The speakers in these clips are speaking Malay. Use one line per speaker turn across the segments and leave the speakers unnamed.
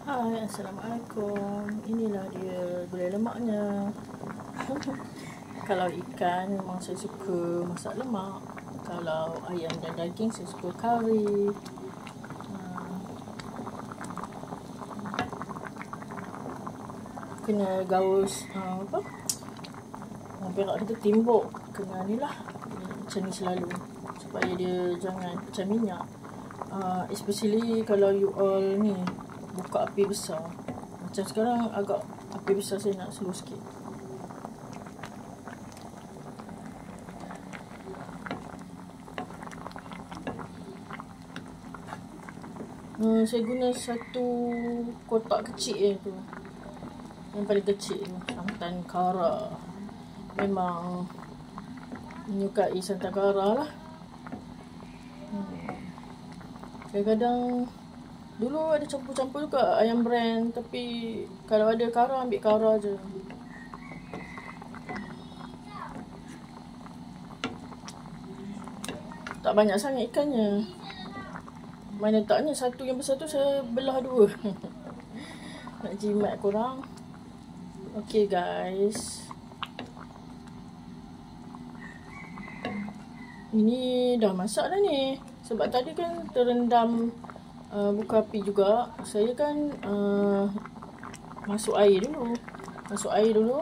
Hai, Assalamualaikum. Inilah dia gulai lemaknya. Kalau ikan memang saya suka masak lemak. Kalau ayam dan daging saya suka kari. Kena gaus orang Perak kata timbuk. Kena ni lah, macam ni selalu, supaya dia jangan pecah minyak. Especially kalau you all ni buka api besar. Macam sekarang agak api besar saya nak slow sikit. Saya guna satu kotak kecil tu, yang paling kecil tu, santan kara. Memang menyukai santan kara lah. Kadang-kadang dulu ada campur-campur juga ayam brand, tapi kalau ada kara, ambil kara je. Tak banyak sangat ikannya. Mana taknya satu yang besar tu saya belah dua. Nak jimat korang. Okay guys, ini dah masak dah ni. Sebab tadi kan terendam buka api juga. Saya kan masuk air dulu.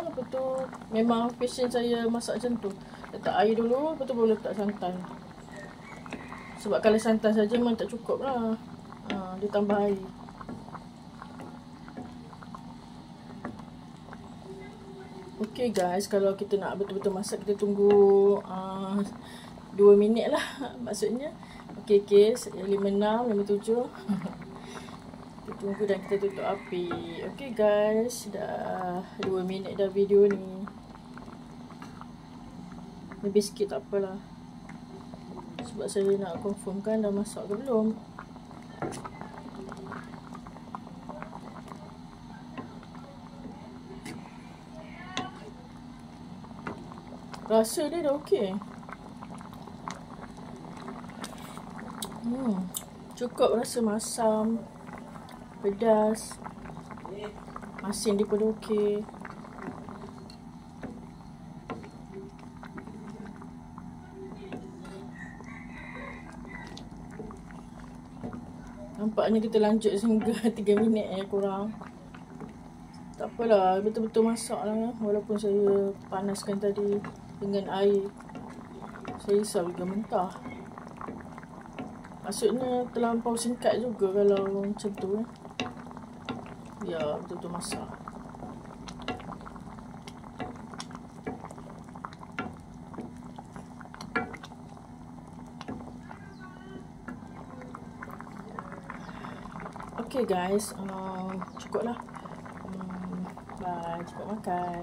Lepas tu memang passion saya masak macam tu. Letak air dulu, lepas tu baru letak santan. Sebab kalau santan saja memang tak cukup lah. Dia tambah air. Okay guys, kalau kita nak betul-betul masak, kita tunggu 2 minit lah maksudnya. Okay, 5, 6, 5, 7. Kita tunggu dan kita tutup api. Okay guys, dah 2 minit dah video ni. Lebih sikit tak apalah, sebab saya nak confirmkan dah masak ke belum. Rasa dia dah okey. Cukup rasa masam, pedas, masin dia pun okey. Nampaknya kita lanjut sehingga 3 minit kurang. Tak apalah, betul-betul masak lah. Walaupun saya panaskan tadi dengan air, saya risau juga mentah. Maksudnya terlampau singkat juga kalau macam tu. Ya, betul-betul masak. Okay guys, cukup lah. Bye, cepat makan.